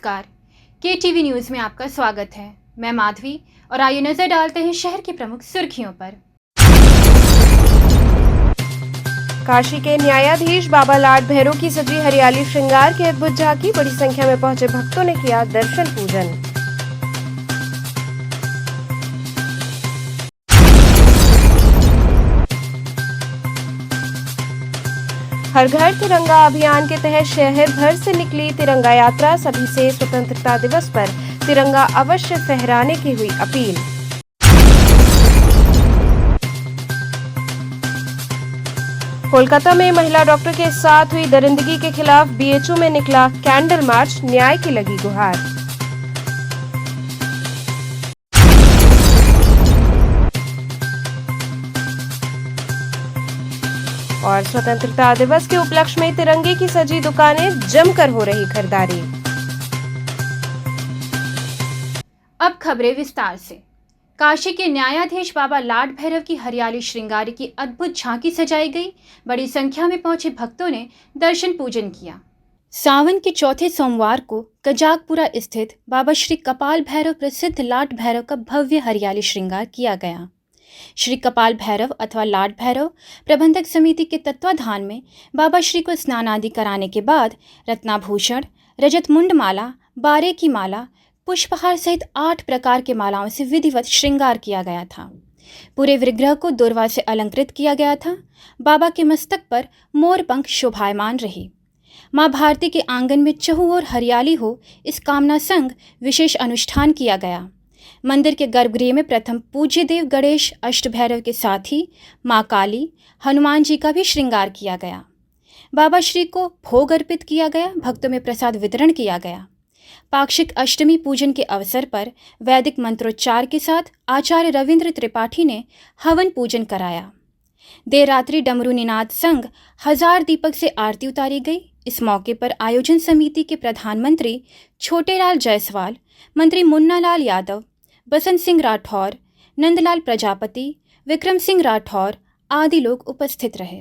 नमस्कार, KTV news में आपका स्वागत है। मैं माधवी और आइए नजर डालते हैं शहर की प्रमुख सुर्खियों पर। काशी के न्यायाधीश बाबा लाड भैरव की सजी हरियाली श्रृंगार की अद्भुत झांकी, बड़ी संख्या में पहुंचे भक्तों ने किया दर्शन पूजन। हर घर तिरंगा अभियान के तहत शहर भर से निकली तिरंगा यात्रा, सभी से स्वतंत्रता दिवस पर तिरंगा अवश्य फहराने की हुई अपील। कोलकाता में महिला डॉक्टर के साथ हुई दरिंदगी के खिलाफ BHU में निकला कैंडल मार्च, न्याय की लगी गुहार। और स्वतंत्रता दिवस के उपलक्ष्य में तिरंगे की सजी दुकानें, जमकर हो रही खरीदारी। अब खबरें विस्तार से। काशी के न्यायाधीश बाबा लाड भैरव की हरियाली श्रृंगारी की अद्भुत झांकी सजाई गई। बड़ी संख्या में पहुंचे भक्तों ने दर्शन पूजन किया। सावन के चौथे सोमवार को कजाकपुरा स्थित बाबा श्री कपाल भैरव प्रसिद्ध लाड भैरव का भव्य हरियाली श्रृंगार किया गया। श्री कपाल भैरव अथवा लाड भैरव प्रबंधक समिति के तत्वाधान में बाबा श्री को स्नान आदि कराने के बाद रत्नाभूषण, रजत मुंड माला, बारे की माला, पुष्पहार सहित 8 प्रकार के मालाओं से विधिवत श्रृंगार किया गया था। पूरे विग्रह को दुर्वा से अलंकृत किया गया था। बाबा के मस्तक पर मोर पंख शोभायमान रही। माँ भारती के आंगन में चहुओर हरियाली हो, इस कामना संग विशेष अनुष्ठान किया गया। मंदिर के गर्भगृह में प्रथम पूज्य देव गणेश अष्टभैरव के साथ ही माँ काली, हनुमान जी का भी श्रृंगार किया गया। बाबा श्री को भोग अर्पित किया गया। भक्तों में प्रसाद वितरण किया गया। पाक्षिक अष्टमी पूजन के अवसर पर वैदिक मंत्रोच्चार के साथ आचार्य रविंद्र त्रिपाठी ने हवन पूजन कराया। देर रात्रि डमरू निनाद संग 1000 दीपक से आरती उतारी गई। इस मौके पर आयोजन समिति के प्रधानमंत्री छोटेलाल जायसवाल, मंत्री मुन्ना लाल यादव, बसंत सिंह राठौर, नंदलाल प्रजापति, विक्रम सिंह राठौर आदि लोग उपस्थित रहे।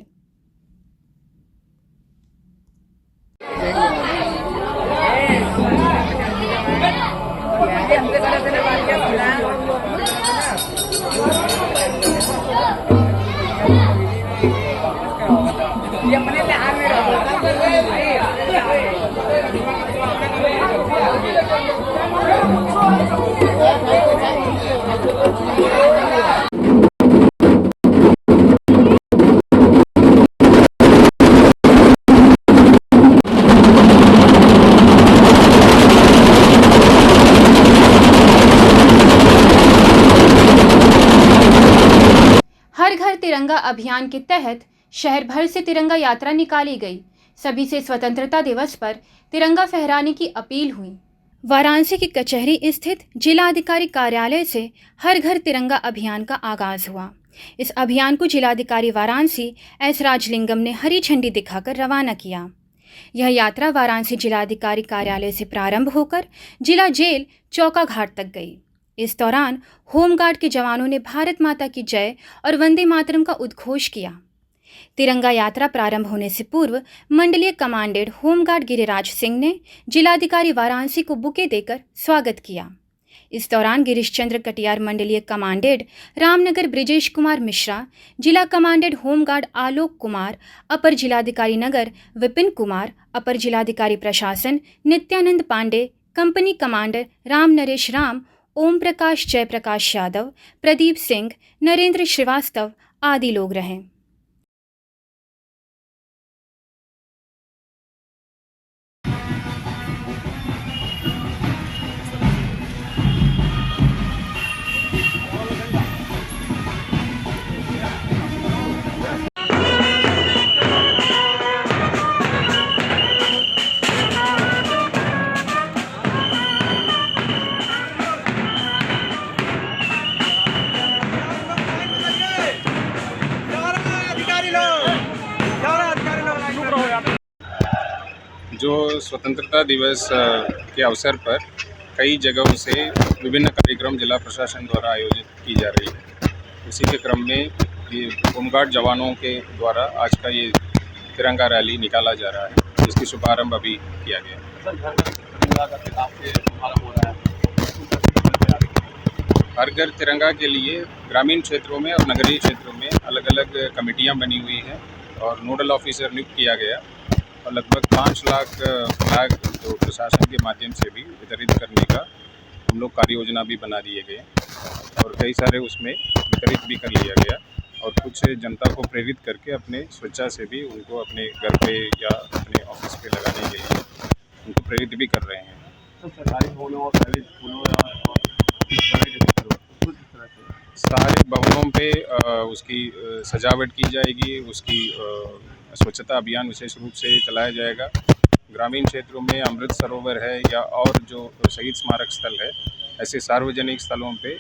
हर घर तिरंगा अभियान के तहत शहर भर से तिरंगा यात्रा निकाली गई। सभी से स्वतंत्रता दिवस पर तिरंगा फहराने की अपील हुई। वाराणसी की कचहरी स्थित जिलाधिकारी कार्यालय से हर घर तिरंगा अभियान का आगाज हुआ। इस अभियान को जिलाधिकारी वाराणसी S राजलिंगम ने हरी झंडी दिखाकर रवाना किया। यह यात्रा वाराणसी जिलाधिकारी कार्यालय से प्रारंभ होकर जिला जेल चौका घाट तक गई। इस दौरान होमगार्ड के जवानों ने भारत माता की जय और वंदे मातरम का उद्घोष किया। तिरंगा यात्रा प्रारंभ होने से पूर्व मंडलीय कमांडेंट होमगार्ड गिरिराज सिंह ने जिलाधिकारी वाराणसी को बुके देकर स्वागत किया। इस दौरान गिरीश चंद्र कटियार मंडलीय कमांडेंट रामनगर ब्रिजेश कुमार मिश्रा, जिला कमांडेंट होमगार्ड आलोक कुमार, अपर जिलाधिकारी नगर विपिन कुमार, अपर जिलाधिकारी प्रशासन नित्यानंद पांडे, कंपनी कमांडर राम नरेश राम, ओम प्रकाश जयप्रकाश यादव, प्रदीप सिंह, नरेंद्र श्रीवास्तव आदि लोग रहे। जो स्वतंत्रता दिवस के अवसर पर कई जगहों से विभिन्न कार्यक्रम जिला प्रशासन द्वारा आयोजित की जा रही है। उसी के क्रम में ये होमगार्ड जवानों के द्वारा आज का ये तिरंगा रैली निकाला जा रहा है, जिसकी शुभारंभ अभी किया गया। तिरंगा का खिताब से शुभारंभ हो रहा है। हर घर तिरंगा के लिए ग्रामीण क्षेत्रों में और नगरीय क्षेत्रों में अलग अलग कमेटियां बनी हुई हैं और नोडल ऑफिसर नियुक्त किया गया और लगभग 5 लाख फ्लैग जो प्रशासन के माध्यम से भी वितरित करने का हम लोग कार्य योजना भी बना दिए गए और कई सारे उसमें वितरित भी कर लिया गया और कुछ जनता को प्रेरित करके अपने स्वेच्छा से भी उनको अपने घर पे या अपने ऑफिस पे लगाने के लिए उनको प्रेरित भी कर रहे हैं। तो सरकारी भवनों और प्राइवेट स्कूलों या प्राइवेट स्कूलों कुछ इस तरह से सारे भवनों पे उसकी सजावट की जाएगी, उसकी स्वच्छता अभियान विशेष रूप से चलाया जाएगा। ग्रामीण क्षेत्रों में अमृत सरोवर है या और जो शहीद स्मारक स्थल है, ऐसे सार्वजनिक स्थलों पे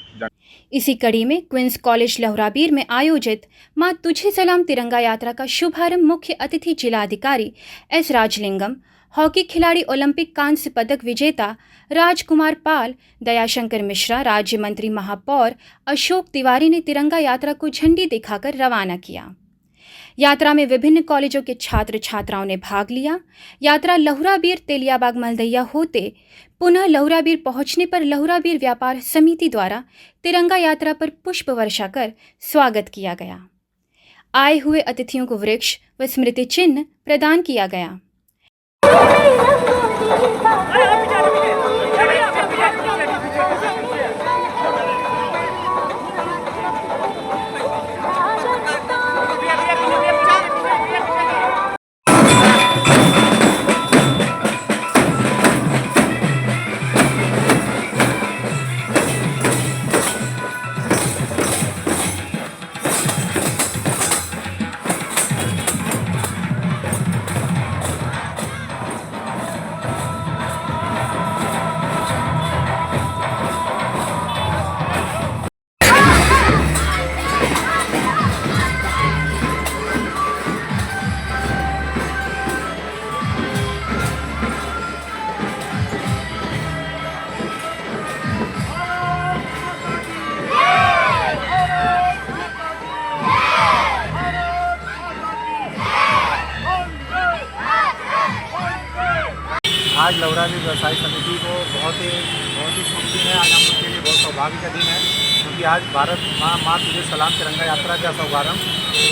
इसी कड़ी में क्वींस कॉलेज लहुराबीर में आयोजित मां तुझे सलाम तिरंगा यात्रा का शुभारंभ मुख्य अतिथि जिलाधिकारी एस राजलिंगम, हॉकी खिलाड़ी ओलंपिक कांस्य पदक विजेता राजकुमार पाल, दयाशंकर मिश्रा, राज्य मंत्री महापौर अशोक तिवारी ने तिरंगा यात्रा को झंडी दिखाकर रवाना किया। यात्रा में विभिन्न कॉलेजों के छात्र छात्राओं ने भाग लिया। यात्रा लहुराबीर तेलियाबाग मलदैया होते पुनः लहुराबीर पहुंचने पर लहुराबीर व्यापार समिति द्वारा तिरंगा यात्रा पर पुष्प वर्षा कर स्वागत किया गया। आए हुए अतिथियों को वृक्ष व स्मृति चिन्ह प्रदान किया गया। आज लहुराबीर व्यवसाय समिति को बहुत ही शुभ दिन है। आज हम लोग के लिए बहुत सौभाग्य का दिन है क्योंकि आज भारत माँ तुझे सलाम तिरंगा यात्रा का शुभारंभ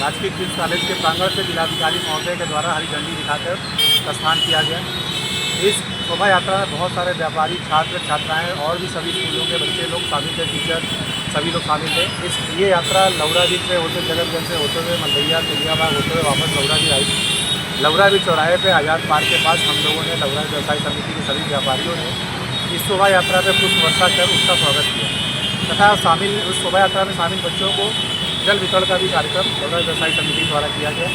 राजकीय क्वींस कॉलेज के प्रांगण से जिलाधिकारी महोदय के द्वारा हरी झंडी दिखाकर प्रस्थान किया गया। इस शोभा यात्रा में बहुत सारे व्यापारी, छात्र छात्राएँ और भी सभी स्कूलों के बच्चे लोग शामिल थे, टीचर सभी लोग शामिल थे। ये यात्रा लहुराबीर से होते जगतगंज से होते हुए मलदैया तेलियाबाग होते हुए वापस लहुराबीर आई। लहुराबीर चौराहे पे आज़ाद पार्क के पास हम लोगों ने लहुराबीर व्यवसाय समिति के सभी व्यापारियों ने इस शोभा यात्रा पे पुष्प वर्षा कर उसका स्वागत किया तथा उस शोभा यात्रा में शामिल बच्चों को जल वितरण का भी कार्यक्रम लहुराबीर व्यवसाय समिति द्वारा किया गया।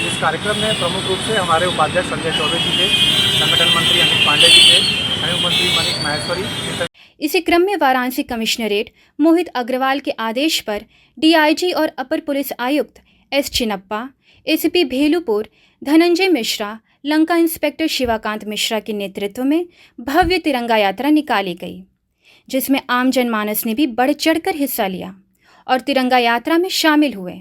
इस कार्यक्रम में प्रमुख रूप से हमारे उपाध्यक्ष संजय चौबे जी थे, संगठन मंत्री अमित पांडे जी थे, संयुक्त मंत्री मनीष माहेश्वरी। इसी क्रम में वाराणसी कमिश्नरेट मोहित अग्रवाल के आदेश पर डीआईजी और अपर पुलिस आयुक्त S Chinappa, ACP Bhelupur Dhananjay Mishra, Lanka inspector Shivakant Mishra के नेतृत्व में भव्य तिरंगा यात्रा निकाली गई, जिसमें आम जनमानस ने भी बढ़ चढ़कर हिस्सा लिया और तिरंगा यात्रा में शामिल हुए।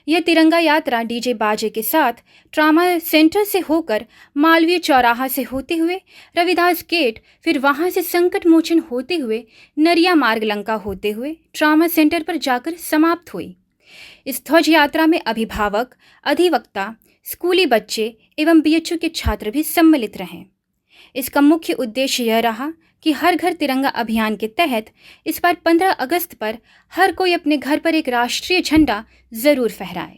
यह तिरंगा यात्रा डीजे बाजे के साथ ट्रामा सेंटर से होकर मालवीय चौराहा से होते हुए रविदास गेट, फिर वहां से संकट मोचन होते हुए नरिया मार्ग लंका होते हुए ट्रामा सेंटर पर जाकर समाप्त हुई। इस ध्वज यात्रा में अभिभावक, अधिवक्ता, स्कूली बच्चे एवं बीएचयू के छात्र भी सम्मिलित रहे। इसका मुख्य उद्देश्य यह रहा कि हर घर तिरंगा अभियान के तहत इस बार 15 अगस्त पर हर कोई अपने घर पर एक राष्ट्रीय झंडा जरूर फहराए।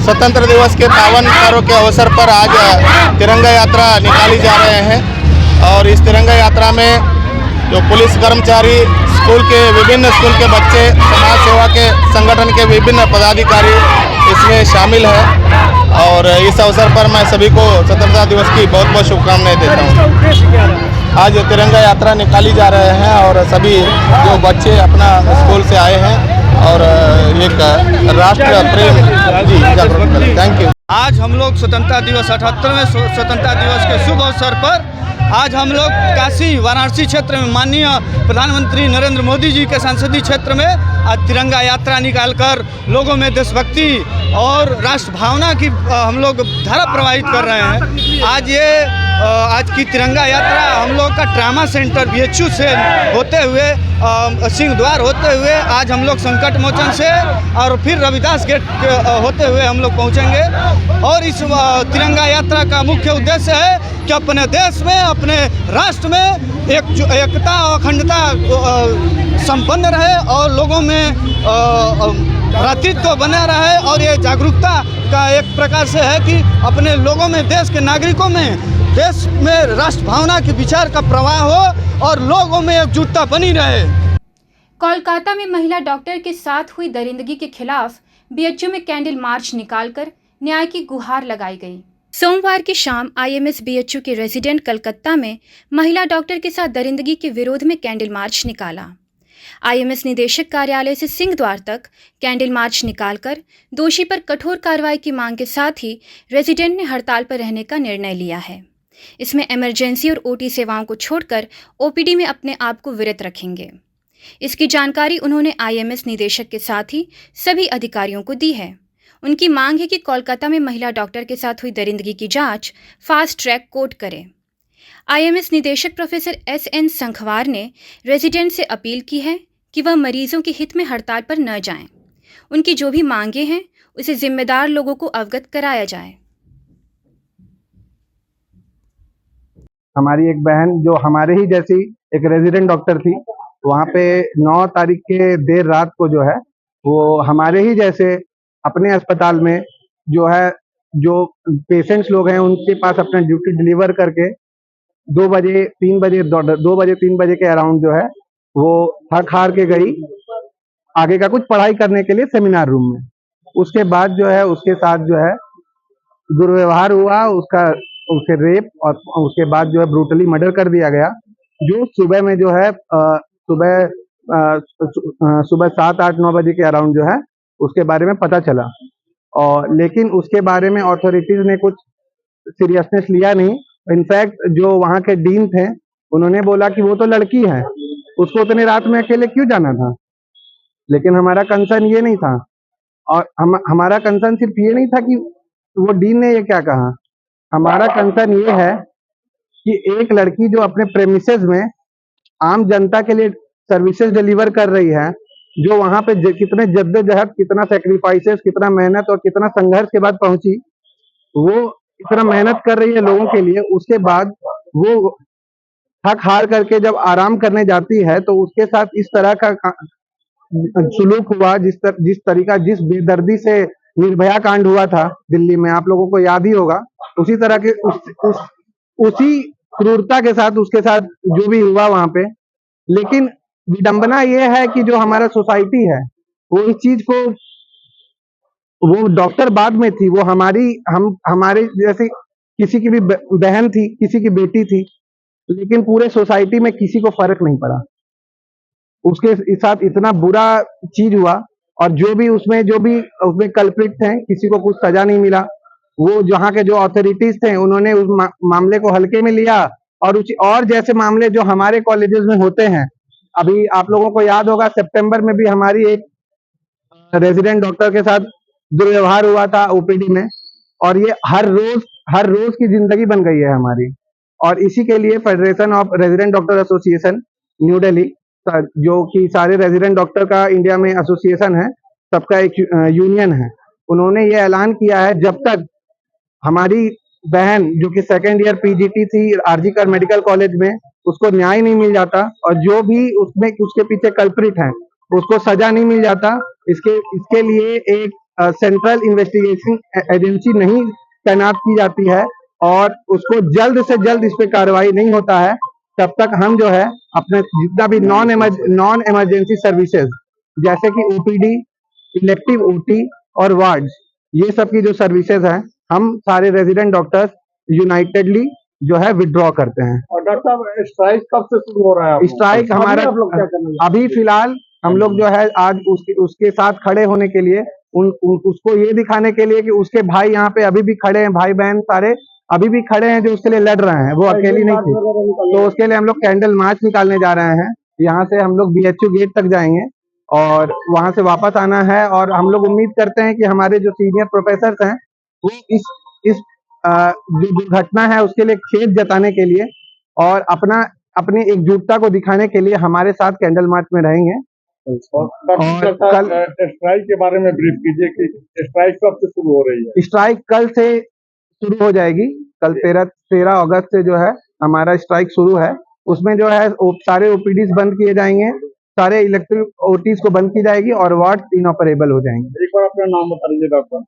स्वतंत्र दिवस के पावन पर्व के अवसर पर आज तिरंगा यात्रा निकाली जा रहे हैं और इस तिरंगा यात्रा में जो पुलिस कर्मचारी, स्कूल के बच्चे, समाज सेवा के संगठन के विभिन्न पदाधिकारी इसमें शामिल है और इस अवसर पर मैं सभी को स्वतंत्रता दिवस की बहुत बहुत शुभकामनाएं देता हूँ। आज तिरंगा यात्रा निकाली जा रहे हैं और सभी जो बच्चे अपना स्कूल से आए हैं और एक राष्ट्र प्रेम की जागरूक करें। Thank you. आज हम लोग स्वतंत्रता दिवस 78वें स्वतंत्रता दिवस के शुभ अवसर पर आज हम लोग काशी वाराणसी क्षेत्र में माननीय प्रधानमंत्री नरेंद्र मोदी जी के संसदीय क्षेत्र में आज तिरंगा यात्रा निकालकर लोगों में देशभक्ति और राष्ट्र भावना की हम लोग धारा प्रवाहित कर रहे हैं। आज की तिरंगा यात्रा हम लोग का ट्रामा सेंटर BHU से होते हुए सिंह द्वार होते हुए आज हम लोग संकट मोचन से और फिर रविदास गेट होते हुए हम लोग पहुंचेंगे। और इस तिरंगा यात्रा का मुख्य उद्देश्य है कि अपने देश में, अपने राष्ट्र में एकता और अखंडता संपन्न रहे और लोगों में भ्रातृत्व बना रहे। और ये जागरूकता का एक प्रकार से है कि अपने लोगों में, देश के नागरिकों में, देश में राष्ट्र भावना के विचार का प्रवाह हो और लोगों में एकजुटता बनी रहे। कोलकाता में महिला डॉक्टर के साथ हुई दरिंदगी के खिलाफ BHU में कैंडल मार्च निकालकर न्याय की गुहार लगाई गई। सोमवार की शाम IMS BHU के रेजिडेंट कलकत्ता में महिला डॉक्टर के साथ दरिंदगी के विरोध में कैंडल मार्च निकाला। IMS निदेशक कार्यालय से सिंह द्वार तक कैंडल मार्च निकालकर दोषी पर कठोर कार्रवाई की मांग के साथ ही रेजिडेंट ने हड़ताल पर रहने का निर्णय लिया है। इसमें इमरजेंसी और OT सेवाओं को छोड़कर OPD में अपने आप को विरत रखेंगे। इसकी जानकारी उन्होंने IMS निदेशक के साथ ही सभी अधिकारियों को दी है। उनकी मांग है कि कोलकाता में महिला डॉक्टर के साथ हुई दरिंदगी की जांच फास्ट ट्रैक कोर्ट करे। IMS निदेशक प्रोफेसर SN संखवार ने रेजिडेंट से अपील की है कि वह मरीजों के हित में हड़ताल पर न जाएं। उनकी जो भी मांगे हैं उसे जिम्मेदार लोगों को अवगत कराया जाए। हमारी एक बहन जो हमारे ही जैसी एक रेजिडेंट डॉक्टर थी, वहाँ पे 9 तारीख के देर रात को जो है वो हमारे ही जैसे अपने अस्पताल में जो पेशेंट्स लोग हैं उनके पास अपना ड्यूटी डिलीवर करके 2 बजे 3 बजे के अराउंड जो है वो थक हार के गई आगे का कुछ पढ़ाई करने के लिए सेमिनार रूम में। उसके बाद जो है उसके साथ जो है दुर्व्यवहार हुआ, उसे रेप और उसके बाद जो है ब्रूटली मर्डर कर दिया गया, जो सुबह में जो है सुबह 7, 8, 9 बजे के अराउंड जो है उसके बारे में पता चला। और लेकिन उसके बारे में अथॉरिटीज ने कुछ सीरियसनेस लिया नहीं। इनफैक्ट जो वहाँ के डीन थे उन्होंने बोला कि वो तो लड़की है, उसको उतने रात में अकेले क्यों जाना था। लेकिन हमारा कंसर्न ये नहीं था, और हमारा कंसर्न सिर्फ ये नहीं था कि वो डीन ने ये क्या कहा। हमारा कंसर्न ये है कि एक लड़की जो अपने प्रेमिसेस में आम जनता के लिए सर्विसेज डिलीवर कर रही है, जो वहां पे कितने जद्दोजहद, कितना सेक्रीफाइसेस, कितना मेहनत और कितना संघर्ष के बाद पहुंची, वो इतना मेहनत कर रही है लोगों के लिए, उसके बाद वो थक हार करके जब आराम करने जाती है तो उसके साथ इस तरह का सुलूक हुआ, जिस बेदर्दी से निर्भया कांड हुआ था दिल्ली में, आप लोगों को याद ही होगा। उसी तरह के उसी क्रूरता के साथ उसके साथ जो भी हुआ वहां पे। लेकिन विडंबना ये है कि जो हमारा सोसाइटी है वो इस चीज को, वो डॉक्टर बाद में थी, वो हमारे जैसे किसी की भी बहन थी, किसी की बेटी थी, लेकिन पूरे सोसाइटी में किसी को फर्क नहीं पड़ा। उसके साथ इतना बुरा चीज हुआ और जो भी उसमें कल्प्रिट थे, किसी को कुछ सजा नहीं मिला। वो जहाँ के जो अथॉरिटीज थे उन्होंने उस मामले को हल्के में लिया, और जैसे मामले जो हमारे कॉलेजेस में होते हैं, अभी आप लोगों को याद होगा सितंबर में भी हमारी एक रेजिडेंट डॉक्टर के साथ दुर्व्यवहार हुआ था OPD में, और ये हर रोज की जिंदगी बन गई है हमारी। और इसी के लिए federation of resident doctor association new Delhi, जो कि सारे रेजिडेंट डॉक्टर का इंडिया में एसोसिएशन है, सबका एक यूनियन है, उन्होंने ये ऐलान किया है जब तक हमारी बहन जो कि 2nd ईयर PGT थी RG कर मेडिकल कॉलेज में, उसको न्याय नहीं मिल जाता, और जो भी उसके पीछे कल्प्रिट है उसको सजा नहीं मिल जाता, इसके लिए एक सेंट्रल इन्वेस्टिगेशन एजेंसी नहीं तैनात की जाती है और उसको जल्द से जल्द इस पे कार्रवाई नहीं होता है, तब तक हम जो है अपने जितना भी नॉन इमरजेंसी सर्विसेज जैसे कि ओपीडी, इलेक्टिव ओटी और वार्ड्स, ये सब की जो सर्विसेज हैं, हम सारे रेजिडेंट डॉक्टर्स यूनाइटेडली जो है विड्रॉ करते हैं। और डॉक्टर साहब स्ट्राइक कब से शुरू हो रहा है? स्ट्राइक हमारा अभी फिलहाल हम लोग जो है आज उसके साथ खड़े होने के लिए उसको ये दिखाने के लिए कि उसके भाई यहाँ पे अभी भी खड़े हैं, भाई बहन सारे अभी भी खड़े हैं जो उसके लिए लड़ रहे हैं, वो अकेली नहीं थी। तो उसके लिए हम लोग कैंडल मार्च निकालने जा रहे हैं। यहाँ से हम लोग BHU गेट तक जाएंगे और वहां से वापस आना है। और हम लोग उम्मीद करते हैं कि हमारे जो सीनियर प्रोफेसर हैं वो इस जो दुर्घटना है उसके लिए खेद जताने के लिए और अपनी एकजुटता को दिखाने के लिए हमारे साथ कैंडल मार्च में रहेंगे। और कल स्ट्राइक के बारे में ब्रीफ कीजिए कि स्ट्राइक कब से शुरू हो रही है? स्ट्राइक कल से शुरू हो जाएगी। कल 13 अगस्त से जो है हमारा स्ट्राइक शुरू है। उसमें जो है सारे ओपीडीज बंद किए जाएंगे, सारे इलेक्ट्रिक ओटीज को बंद की जाएगी और वार्ड इनऑपरेबल हो जाएंगे। एक बार अपना नाम बता दीजिए डॉक्टर।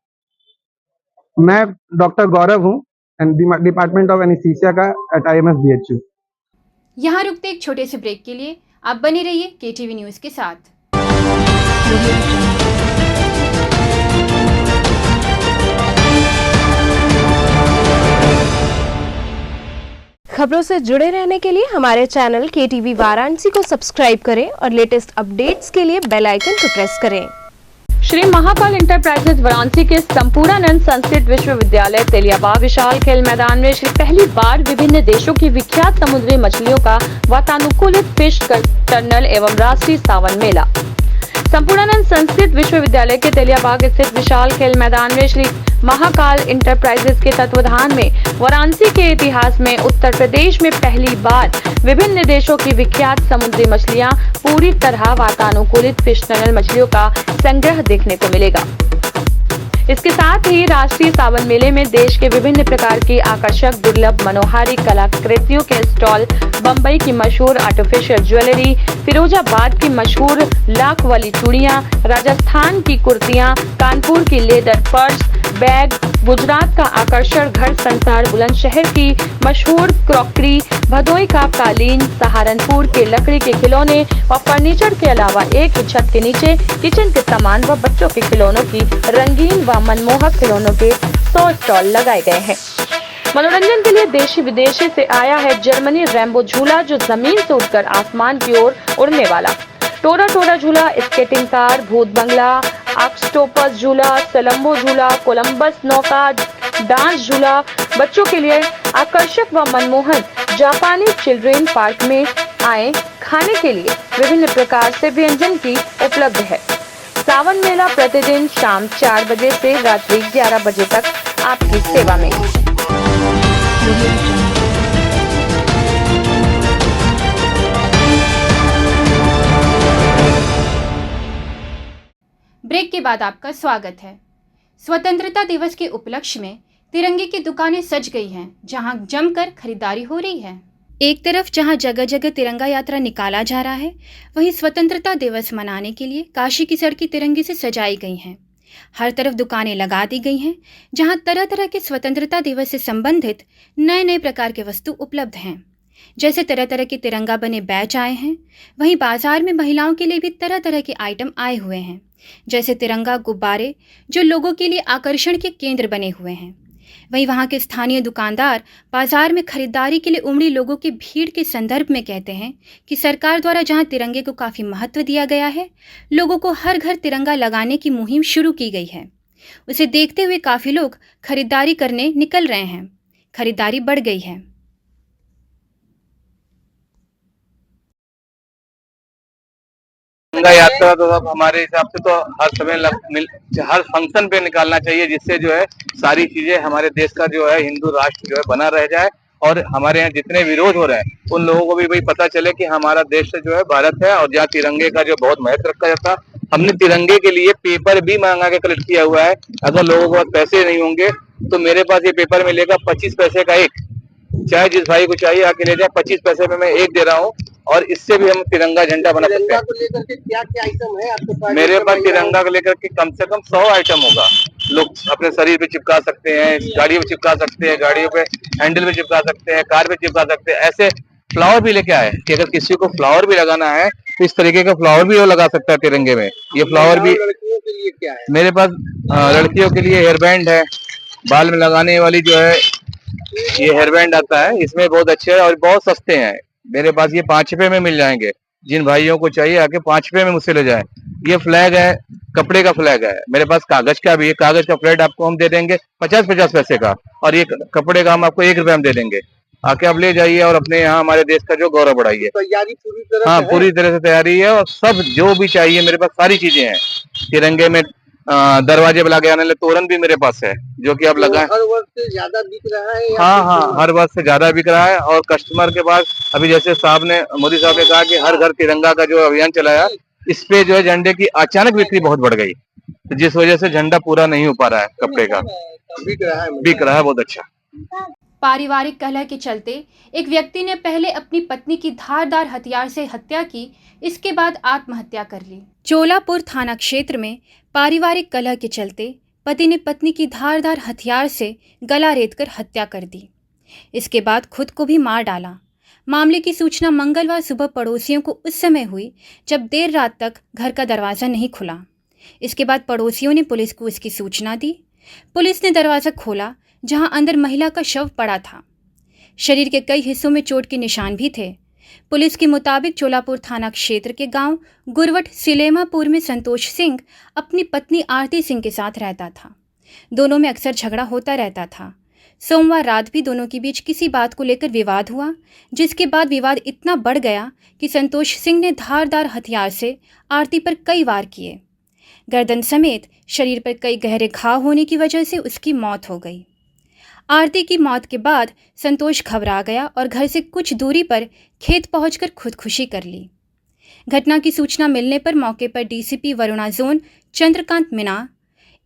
मैं डॉक्टर गौरव हूँ, डिपार्टमेंट ऑफ एनेस्थीसिया का एट IMS BHU। यहाँ रुकते एक छोटे से ब्रेक के लिए आप बने रहिए KTV न्यूज़ के साथ। खबरों से जुड़े रहने के लिए हमारे चैनल KTV वाराणसी को सब्सक्राइब करें और लेटेस्ट अपडेट्स के लिए बेल आइकन को प्रेस करें। श्री महाकाल इंटरप्राइजेज वाराणसी के संपूर्णानंद संस्कृत विश्वविद्यालय तेलियाबाग विशाल खेल मैदान में श्री पहली बार विभिन्न देशों की विख्यात समुद्री मछलियों का वातानुकूलित फिश टर्नल एवं राष्ट्रीय सावन मेला। संपूर्णानंद संस्कृत विश्वविद्यालय के तेलियाबाग स्थित विशाल खेल मैदान में श्री महाकाल इंटरप्राइजेज के तत्वाधान में वाराणसी के इतिहास में उत्तर प्रदेश में पहली बार विभिन्न देशों की विख्यात समुद्री मछलियां पूरी तरह वातानुकूलित फिश टनल मछलियों का संग्रह देखने को मिलेगा। इसके साथ ही राष्ट्रीय सावन मेले में देश के विभिन्न प्रकार की आकर्षक दुर्लभ मनोहारी कलाकृतियों के स्टॉल, बम्बई की मशहूर आर्टिफिशियल ज्वेलरी, फिरोजाबाद की मशहूर लाख वाली चूड़ियां, राजस्थान की कुर्तियां, कानपुर की लेदर पर्स, बैग, गुजरात का आकर्षण घर संसार बुलंदशहर की मशहूर क्रॉकरी, भदोई का कालीन, सहारनपुर के लकड़ी के खिलौने व फर्नीचर के अलावा एक ही छत के नीचे किचन के सामान व बच्चों के खिलौनों की रंगीन व मनमोहक खिलौनों के 100 स्टॉल लगाए गए हैं। मनोरंजन के लिए देशी विदेशी से आया है जर्मनी रैम्बो झूला, जो जमीन से उठकर आसमान की ओर उड़ने वाला, टोरा टोरा झूला, स्केटिंग कार, भूत बंगला, ऑक्टोपस झूला, सलम्बो झूला, कोलंबस नौका, डांस झूला, बच्चों के लिए आकर्षक व मनमोहन जापानी चिल्ड्रेन पार्क में आए खाने के लिए विभिन्न प्रकार से व्यंजन की उपलब्ध है। सावन मेला प्रतिदिन शाम 4 बजे से रात्रि 11 बजे तक आपकी सेवा में। ब्रेक के बाद आपका स्वागत है। स्वतंत्रता दिवस के उपलक्ष्य में तिरंगे की दुकानें सज गई हैं, जहां जमकर खरीदारी हो रही है। एक तरफ जहां जगह जगह तिरंगा यात्रा निकाला जा रहा है, वहीं स्वतंत्रता दिवस मनाने के लिए काशी की सड़कें तिरंगे से सजाई गई हैं। हर तरफ दुकानें लगा दी गई हैं, जहां तरह तरह के स्वतंत्रता दिवस से संबंधित नए नए प्रकार के वस्तु उपलब्ध हैं। जैसे तरह तरह के तिरंगा बने बैच आए हैं, वहीं बाजार में महिलाओं के लिए भी तरह तरह के आइटम आए हुए हैं, जैसे तिरंगा गुब्बारे जो लोगों के लिए आकर्षण के केंद्र बने हुए हैं। वहीं वहां के स्थानीय दुकानदार बाजार में खरीदारी के लिए उमड़ी लोगों की भीड़ के संदर्भ में कहते हैं कि सरकार द्वारा जहां तिरंगे को काफ़ी महत्व दिया गया है, लोगों को हर घर तिरंगा लगाने की मुहिम शुरू की गई है। उसे देखते हुए काफ़ी लोग खरीदारी करने निकल रहे हैं। खरीदारी बढ़ गई है। तिरंगा यात्रा तो अब हमारे हिसाब से तो हर समय हर फंक्शन पे निकालना चाहिए, जिससे जो है सारी चीजें हमारे देश का जो है हिंदू राष्ट्र जो है बना रह जाए और हमारे यहाँ जितने विरोध हो रहे हैं उन लोगों को भी भाई पता चले कि हमारा देश जो है भारत है और जहाँ तिरंगे का जो बहुत महत्व रखा जाता। हमने तिरंगे के लिए पेपर भी मंगा के कलेक्ट किया हुआ है। अगर लोगों के पास पैसे नहीं होंगे तो मेरे पास ये पेपर मिलेगा 25 पैसे का एक, चाहे जिस भाई को चाहिए आके ले जाए। 25 पैसे में मैं एक दे रहा हूँ और इससे भी हम तिरंगा झंडा बना सकते हैं। लेकर के क्या क्या आइटम है आपके पास? मेरे पास तिरंगा को लेकर के कम से कम 100 आइटम होगा। लोग अपने शरीर पे चिपका सकते हैं, गाड़ियों पे चिपका सकते हैं, गाड़ियों पे हैंडल पे चिपका सकते हैं, कार पे चिपका सकते हैं। ऐसे फ्लावर भी लेके आए कि अगर किसी को फ्लावर भी लगाना है तो इस तरीके का फ्लावर भी वो लगा सकता है तिरंगे में। ये फ्लावर भी लड़कियों के लिए क्या है? मेरे पास लड़कियों के लिए हेयर बैंड है, बाल में लगाने वाली जो है ये हेयर बैंड आता है, इसमें बहुत अच्छे है और बहुत सस्ते हैं। मेरे पास ये 5 रुपए में मिल जाएंगे। जिन भाइयों को चाहिए आके 5 रुपए में मुझसे ले जाए। ये फ्लैग है, कपड़े का फ्लैग है। मेरे पास कागज का भी है, कागज का फ्लैग आपको हम दे देंगे 50-50 पैसे का, और ये कपड़े का हम आपको 1 रुपए में दे देंगे। आके आप ले जाइए और अपने यहाँ हमारे देश का जो गौरव बढ़ाइए। तैयारी पूरी तरह हाँ, से है? पूरी तरह से तैयारी है और सब जो भी चाहिए मेरे पास सारी चीजें हैं। तिरंगे में दरवाजे पे लगे आने वाले तोरण भी मेरे पास है, जो कि आप तो लगाएं। हर वर्ष से ज्यादा बिक रहा है या हाँ हाँ, हर वर्ष से ज्यादा बिक रहा है। और कस्टमर के पास अभी जैसे साहब ने मोदी साहब ने कहा कि हर घर तिरंगा का जो अभियान चलाया, इस पे जो है झंडे की अचानक बिक्री बहुत बढ़ गई, तो जिस वजह से झंडा पूरा नहीं हो पा रहा है कपड़े का। बिक रहा है बहुत अच्छा। पारिवारिक कलह के चलते एक व्यक्ति ने पहले अपनी पत्नी की धारदार हथियार से हत्या की, इसके बाद आत्महत्या कर ली। चोलापुर थाना क्षेत्र में पारिवारिक कलह के चलते पति ने पत्नी की धारदार हथियार से गला रेतकर हत्या कर दी। इसके बाद खुद को भी मार डाला। मामले की सूचना मंगलवार सुबह पड़ोसियों को उस समय हुई जब देर रात तक घर का दरवाज़ा नहीं खुला। इसके बाद पड़ोसियों ने पुलिस को इसकी सूचना दी। पुलिस ने दरवाज़ा खोला जहां अंदर महिला का शव पड़ा था। शरीर के कई हिस्सों में चोट के निशान भी थे। पुलिस के मुताबिक चोलापुर थाना क्षेत्र के गांव गुरवट सिलेमापुर में संतोष सिंह अपनी पत्नी आरती सिंह के साथ रहता था। दोनों में अक्सर झगड़ा होता रहता था। सोमवार रात भी दोनों के बीच किसी बात को लेकर विवाद हुआ, जिसके बाद विवाद इतना बढ़ गया कि संतोष सिंह ने धारदार हथियार से आरती पर कई वार किए। गर्दन समेत शरीर पर कई गहरे घाव होने की वजह से उसकी मौत हो गई। आरती की मौत के बाद संतोष घबरा गया और घर से कुछ दूरी पर खेत पहुंचकर खुदकुशी कर ली। घटना की सूचना मिलने पर मौके पर DCP Varuna zone Chandrakant Meena,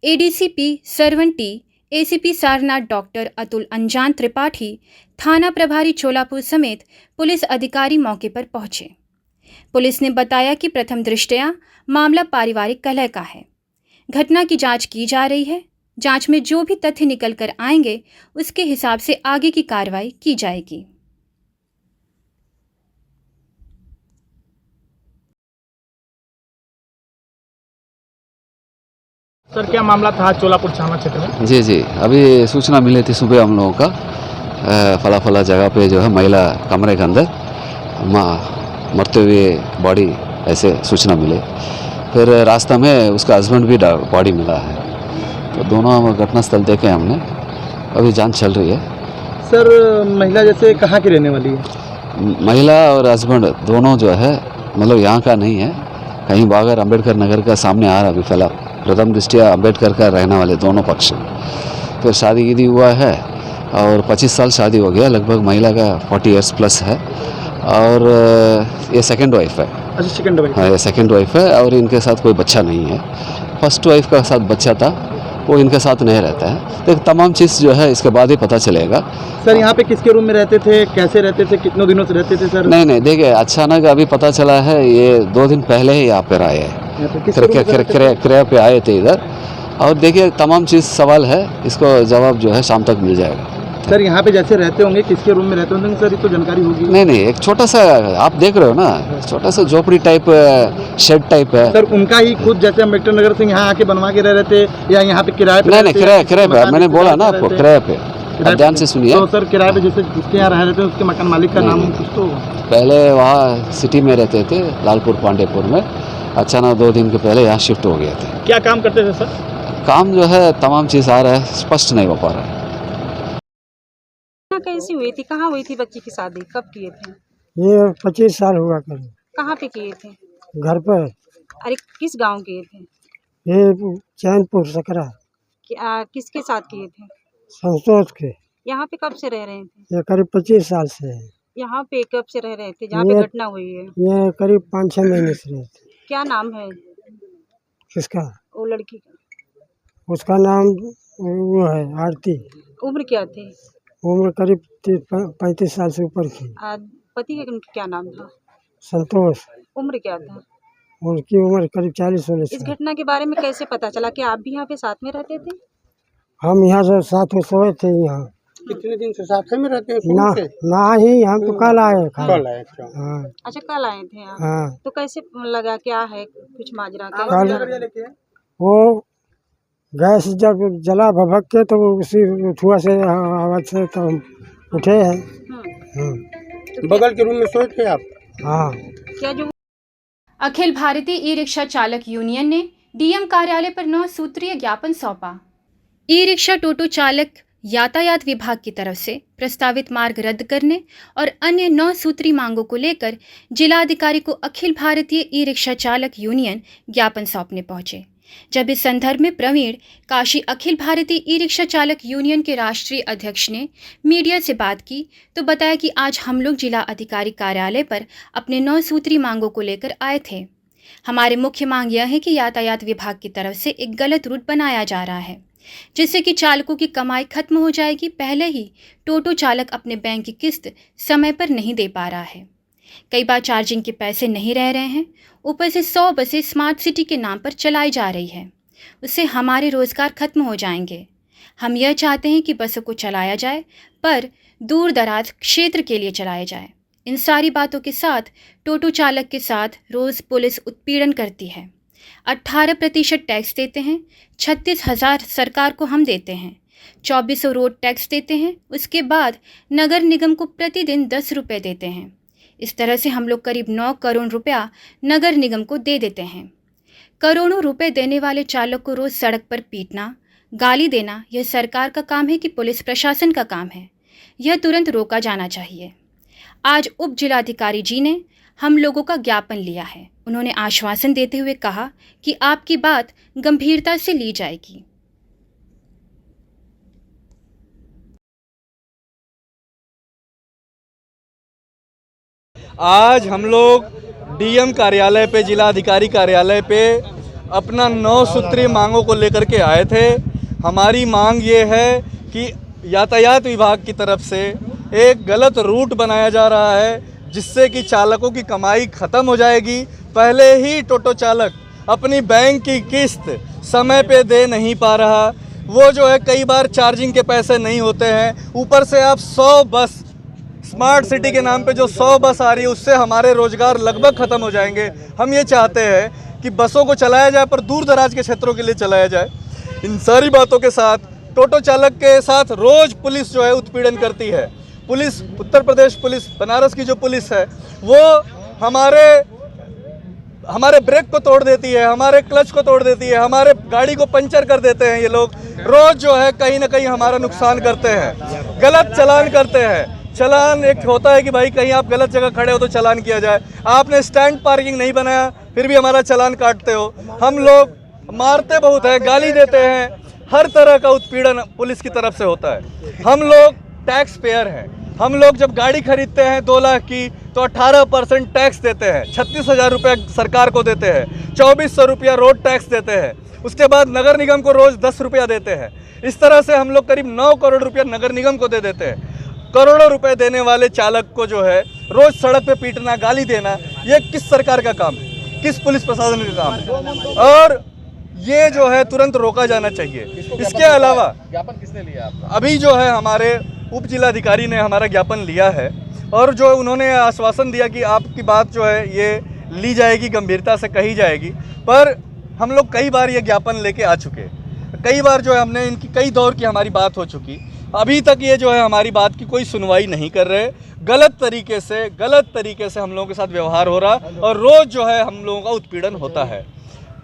ADCP Sarvan T, ACP Sarnath doctor Atul Anjan Tripathi, थाना प्रभारी चोलापुर समेत पुलिस अधिकारी मौके पर पहुंचे। पुलिस ने बताया कि प्रथम दृष्टया मामला पारिवारिक कलह का है। घटना की जांच की जा रही है। जांच में जो भी तथ्य निकल कर आएंगे उसके हिसाब से आगे की कार्रवाई की जाएगी। सर, क्या मामला था चोलापुर थाना क्षेत्र में? जी, अभी सूचना मिली थी सुबह हम लोगों का फला जगह पे जो है महिला कमरे के अंदर मरते हुए बॉडी ऐसे सूचना मिले। फिर रास्ता में उसका हस्बैंड भी बॉडी मिला है, तो दोनों घटनास्थल देखे हमने। अभी जांच चल रही है। सर, महिला जैसे कहाँ की रहने वाली है? महिला और हस्बैंड दोनों जो है मतलब यहाँ का नहीं है, कहीं बागर अम्बेडकर नगर का सामने आ रहा अभी फिलहाल। प्रथम दृष्टिया अम्बेडकर का रहने वाले दोनों पक्ष। फिर शादी ईदी हुआ है और 25 साल शादी हो गया, लगभग महिला का 40 इयर्स प्लस है। और ये सेकंड वाइफ है। अच्छा, सेकंड वाइफ? हाँ, ये सेकंड वाइफ है और इनके साथ कोई बच्चा नहीं है। फर्स्ट वाइफ का साथ बच्चा था, वो इनके साथ नहीं रहता है। तो तमाम चीज़ जो है इसके बाद ही पता चलेगा। सर, यहाँ पे किसके रूम में रहते थे, कैसे रहते थे, कितने दिनों से रहते थे सर? नहीं, देखिए अचानक अभी पता चला है, ये 2 दिन पहले ही यहाँ पर आए हैं, क्रय पे आए थे इधर। और देखिए तमाम चीज़ सवाल है, इसको जवाब जो है शाम तक मिल जाएगा। सर, यहाँ पे जैसे रहते होंगे, किसके रूम में रहते होंगे सर, ये तो जानकारी होगी? नहीं, एक छोटा सा आप देख रहे हो ना, छोटा सा झोपड़ी टाइप शेड टाइप है। सर, उनका ही खुद जैसे अम्बेडकर नगर से यहाँ आके बनवा के रह रहे थे या यहाँ पे किराए पे? नहीं, किराए पे। मैंने बोला ना आपको, किराए पे। आप ध्यान से सुनिए। तो सर, किराए पे जैसे जिसके यहाँ रह रहे थे उसके मकान मालिक का नाम कुछ तो? पहले वहाँ सिटी में रहते थे, लालपुर पांडेपुर में। अचानक 2 दिन के पहले यहाँ शिफ्ट हो गए थे। क्या काम करते थे सर? काम जो है तमाम चीज़ आ रहा है, स्पष्ट नहीं हो पा रहा है। कैसी हुई थी, कहाँ हुई थी बच्ची की शादी, कब किए थे? ये 25 साल हुआ करीब। कहाँ पे किए थे? घर पर। अरे किस गांव किए थे? ये चैनपुर सकरा। किसके साथ किए थे? संतोष के। यहाँ पे कब से रह रहे थे? ये करीब 25 साल से है। यहाँ पे कब से रह रहे थे जहाँ पे घटना हुई है? ये करीब 5-6 महीने से रहे थे। क्या नाम है किसका? वो लड़की का? उसका नाम वो है आरती। उम्र क्या थी? उम्र करीब 35 साल से ऊपर की। पति का क्या नाम था? संतोष। उम्र क्या था? उनकी उम्र करीब 40-40 इस साल। घटना के बारे में कैसे पता चला कि आप भी यहाँ पे साथ में रहते थे? हम यहाँ से साथ में सोए थे यहाँ। कितने दिन से साथ में रहते हैं? ना ना ही हम तो कल आए। कल आए? हाँ। अच्छा, कल आए थे आप? हाँ। तो कैसे लगा, क्या है कुछ माजरा? कल वो गैस जब जला भभक के तो उसी धुआं से आवाज से तो उठे हैं। बगल के रूम में सोए थे आप? हाँ। क्या जो अखिल भारतीय ई रिक्शा चालक यूनियन ने डीएम कार्यालय पर 9 सूत्रीय ज्ञापन सौंपा। ई रिक्शा टोटो चालक यातायात विभाग की तरफ से प्रस्तावित मार्ग रद्द करने और अन्य 9 सूत्री मांगों को लेकर जिलाधिकारी को अखिल भारतीय ई रिक्शा चालक यूनियन ज्ञापन सौंपने पहुंचे। जब इस संदर्भ में प्रवीण काशी अखिल भारतीय ई रिक्शा चालक यूनियन के राष्ट्रीय अध्यक्ष ने मीडिया से बात की तो बताया कि आज हम लोग जिला अधिकारी कार्यालय पर अपने 9 सूत्री मांगों को लेकर आए थे। हमारी मुख्य मांग यह है कि यातायात विभाग की तरफ से एक गलत रूट बनाया जा रहा है जिससे कि चालकों की कमाई खत्म हो जाएगी। पहले ही टोटो चालक अपने बैंक की किस्त समय पर नहीं दे पा रहा है, कई बार चार्जिंग के पैसे नहीं रह रहे हैं, ऊपर से 100 बसें स्मार्ट सिटी के नाम पर चलाई जा रही है, उससे हमारे रोज़गार खत्म हो जाएंगे। हम यह चाहते हैं कि बसों को चलाया जाए पर दूर दराज क्षेत्र के लिए चलाया जाए। इन सारी बातों के साथ टोटो चालक के साथ रोज़ पुलिस उत्पीड़न करती है। 18% टैक्स देते हैं, 36,000 सरकार को हम देते हैं, 2400 रोड टैक्स देते हैं, उसके बाद नगर निगम को प्रतिदिन 10 रुपये देते हैं। इस तरह से हम लोग करीब 9 करोड़ रुपया नगर निगम को दे देते हैं। करोड़ों रुपए देने वाले चालक को रोज़ सड़क पर पीटना, गाली देना यह सरकार का काम है कि पुलिस प्रशासन का काम है? यह तुरंत रोका जाना चाहिए। आज उप जिलाधिकारी जी ने हम लोगों का ज्ञापन लिया है। उन्होंने आश्वासन देते हुए कहा कि आपकी बात गंभीरता से ली जाएगी। आज हम लोग डीएम कार्यालय पे, जिला अधिकारी कार्यालय पे अपना 9 सूत्री मांगों को लेकर के आए थे। हमारी मांग ये है कि यातायात विभाग की तरफ से एक गलत रूट बनाया जा रहा है जिससे कि चालकों की कमाई ख़त्म हो जाएगी। पहले ही टोटो चालक अपनी बैंक की किस्त समय पे दे नहीं पा रहा, वो जो है कई बार चार्जिंग के पैसे नहीं होते हैं, ऊपर से आप 100 बस स्मार्ट सिटी के नाम पे जो 100 बस आ रही है उससे हमारे रोज़गार लगभग ख़त्म हो जाएंगे। हम ये चाहते हैं कि बसों को चलाया जाए पर दूर दराज के क्षेत्रों के लिए चलाया जाए। इन सारी बातों के साथ टोटो चालक के साथ रोज़ पुलिस जो है उत्पीड़न करती है। पुलिस, उत्तर प्रदेश पुलिस, बनारस की जो पुलिस है वो हमारे ब्रेक को तोड़ देती है, हमारे क्लच को तोड़ देती है, हमारे गाड़ी को पंचर कर देते हैं। ये लोग रोज़ जो है कहीं ना कहीं हमारा नुकसान करते हैं, गलत चालान करते हैं। चालान एक होता है कि भाई कहीं आप गलत जगह खड़े हो तो चालान किया जाए, आपने स्टैंड पार्किंग नहीं बनाया फिर भी हमारा चालान काटते हो। हम लोग मारते बहुत है, गाली देते हैं, हर तरह का उत्पीड़न पुलिस की तरफ से होता है। हम लोग टैक्स पेयर हैं। हम लोग जब गाड़ी खरीदते हैं 2 लाख की तो 18% टैक्स देते हैं, 36,000 रुपये सरकार को देते हैं, 2400 रुपया रोड टैक्स देते हैं, उसके बाद नगर निगम को रोज़ 10 रुपया देते हैं। इस तरह से हम लोग करीब 9 करोड़ रुपया नगर निगम को दे देते हैं। करोड़ों रुपए देने वाले चालक को जो है रोज़ सड़क पे पीटना, गाली देना, ये किस सरकार का काम है, किस पुलिस प्रशासन का काम है? और ये जो है तुरंत रोका जाना चाहिए। इसके अलावा ज्ञापन किसने लिया आपका? अभी जो है हमारे उप जिलाधिकारी ने हमारा ज्ञापन लिया है और जो उन्होंने आश्वासन दिया कि आपकी बात जो है ये ली जाएगी, गंभीरता से कही जाएगी। पर हम लोग कई बार ये ज्ञापन लेके आ चुके, कई बार जो है हमने इनकी कई दौर की हमारी बात हो चुकी, अभी तक ये जो है हमारी बात की कोई सुनवाई नहीं कर रहे। गलत तरीके से हम लोगों के साथ व्यवहार हो रहा और रोज़ जो है हम लोगों का उत्पीड़न होता है।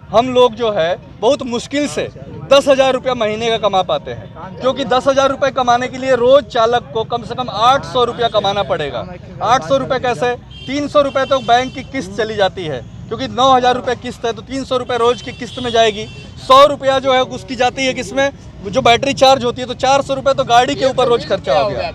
हम लोग जो है बहुत मुश्किल से 10,000 रुपया महीने का कमा पाते हैं, क्योंकि 10,000 रुपये कमाने के लिए रोज़ चालक को कम से कम 800 रुपया कमाना पड़ेगा। 800 रुपये कैसे? 300 रुपये तो बैंक की किस्त चली जाती है, क्योंकि 9,000 रुपये किस्त है तो 300 रुपये रोज़ की किस्त में जाएगी। 100 रुपया जो है उसकी जाती है किसमें, जो बैटरी चार्ज होती है, तो 400 रुपये तो गाड़ी के ऊपर रोज़ खर्चा हो गया,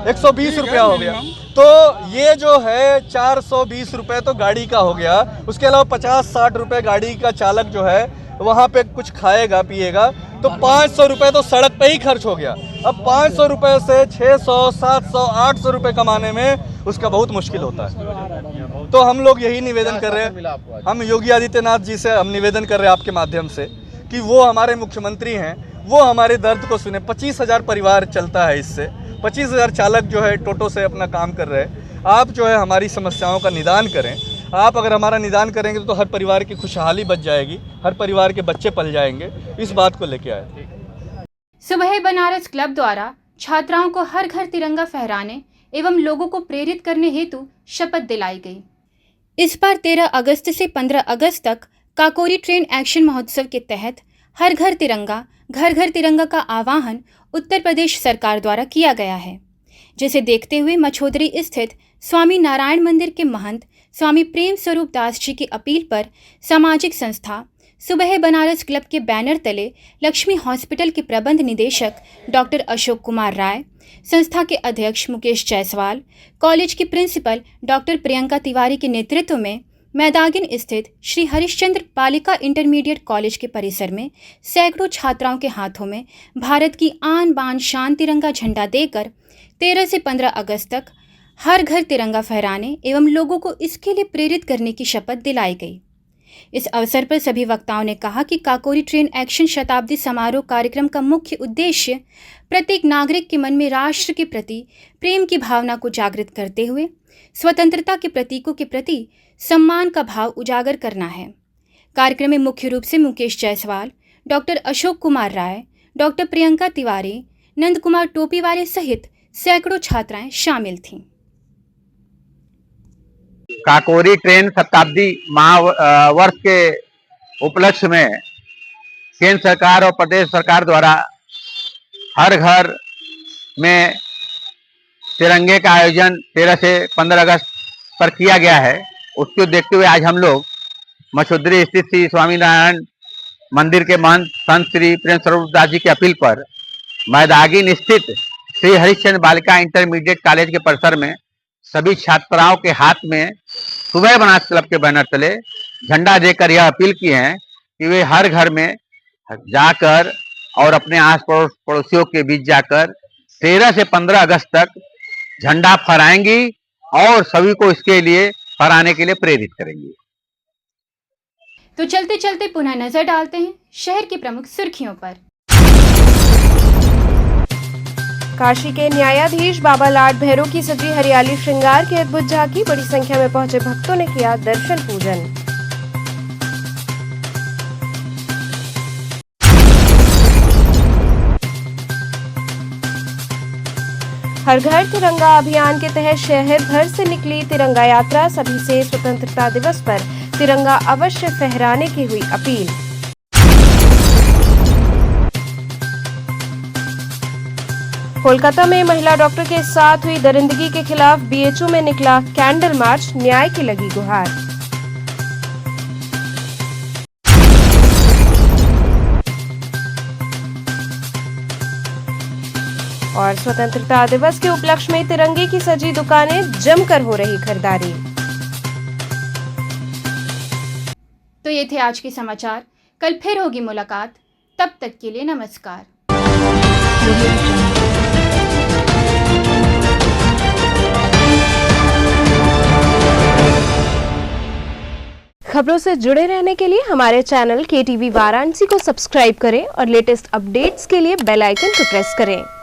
120 रुपया हो गया। तो ये जो है 420 रुपये तो गाड़ी का हो गया। उसके अलावा 50-60 रुपये गाड़ी का चालक जो है वहाँ पे कुछ खाएगा पिएगा, तो 500 रुपये तो सड़क पे ही खर्च हो गया। अब 500 रुपये से 600, 700, 800 रुपये कमाने में उसका बहुत मुश्किल होता है। तो हम लोग यही निवेदन कर रहे हैं, हम योगी आदित्यनाथ जी से हम निवेदन कर रहे हैं आपके माध्यम से कि वो हमारे मुख्यमंत्री हैं, वो हमारे दर्द को सुने। 25,000 परिवार चलता है इससे, 25,000 चालक जो है टोटो से अपना काम कर रहे हैं। आप जो है हमारी समस्याओं का निदान करें। आप अगर हमारा निदान करेंगे तो हर परिवार की खुशहाली बच जाएगी, हर परिवार के बच्चे पल जाएंगे। इस बात को लेके आए। सुबह बनारस क्लब द्वारा छात्राओं को हर घर तिरंगा फहराने एवं लोगों को प्रेरित करने हेतु शपथ दिलाई गई। इस बार 13 अगस्त से 15 अगस्त तक काकोरी ट्रेन एक्शन महोत्सव के तहत हर घर तिरंगा, घर घर तिरंगा का आह्वान उत्तर प्रदेश सरकार द्वारा किया गया है, जिसे देखते हुए मछोदरी स्थित स्वामी नारायण मंदिर के महंत स्वामी प्रेम स्वरूप दास जी की अपील पर सामाजिक संस्था सुबह बनारस क्लब के बैनर तले लक्ष्मी हॉस्पिटल के प्रबंध निदेशक डॉक्टर अशोक कुमार राय, संस्था के अध्यक्ष मुकेश जायसवाल, कॉलेज की प्रिंसिपल डॉक्टर प्रियंका तिवारी के नेतृत्व में मैदागिन स्थित श्री हरिश्चंद्र बालिका इंटरमीडिएट कॉलेज के परिसर में सैकड़ों छात्राओं के हाथों में भारत की आन बान शान तिरंगा झंडा देकर 13 से 15 अगस्त तक हर घर तिरंगा फहराने एवं लोगों को इसके लिए प्रेरित करने की शपथ दिलाई गई। इस अवसर पर सभी वक्ताओं ने कहा कि काकोरी ट्रेन एक्शन शताब्दी समारोह कार्यक्रम का मुख्य उद्देश्य प्रत्येक नागरिक के मन में राष्ट्र के प्रति प्रेम की भावना को जागृत करते हुए स्वतंत्रता के प्रतीकों के प्रति सम्मान का भाव उजागर करना है। कार्यक्रम में मुख्य रूप से मुकेश जायसवाल, डॉक्टर अशोक कुमार राय, डॉक्टर प्रियंका तिवारी, नंद कुमार टोपीवाले सहित सैकड़ों छात्राएं शामिल थीं। काकोरी ट्रेन शताब्दी महावर्ष के उपलक्ष्य में केंद्र सरकार और प्रदेश सरकार द्वारा हर घर में तिरंगे का आयोजन 13 से 15 अगस्त पर किया गया है। उसको देखते हुए आज हम लोग मछोदरी स्थित श्री स्वामीनारायण मंदिर के महंत संत श्री प्रेम स्वरूप दास जी की अपील पर मैदागिन स्थित श्री हरिश्चंद्र बालिका इंटरमीडिएट कॉलेज के परिसर में सभी छात्राओं के हाथ में सुबह बनारस क्लब के बैनर तले झंडा देकर यह अपील की है कि वे हर घर में जाकर और अपने आस पड़ोसियों के बीच जाकर 13 से 15 अगस्त तक झंडा फहराएंगी और सभी को इसके लिए फहराने के लिए प्रेरित करेंगी। तो चलते चलते पुनः नजर डालते हैं शहर की प्रमुख सुर्खियों पर। काशी के न्यायाधीश बाबा लाड भैरव की सजी हरियाली श्रृंगार की अद्भुत झांकी, बड़ी संख्या में पहुंचे भक्तों ने किया दर्शन पूजन। हर घर तिरंगा अभियान के तहत शहर भर से निकली तिरंगा यात्रा, सभी से स्वतंत्रता दिवस पर तिरंगा अवश्य फहराने की हुई अपील। कोलकाता में महिला डॉक्टर के साथ हुई दरिंदगी के खिलाफ बीएचयू में निकला कैंडल मार्च, न्याय की लगी गुहार। और स्वतंत्रता दिवस के उपलक्ष्य में तिरंगे की सजी दुकानें जमकर हो रही खरीदारी। तो ये थे आज के समाचार। कल फिर होगी मुलाकात, तब तक के लिए नमस्कार। खबरों से जुड़े रहने के लिए हमारे चैनल KTV वाराणसी को सब्सक्राइब करें और लेटेस्ट अपडेट्स के लिए बेल आइकन को प्रेस करें।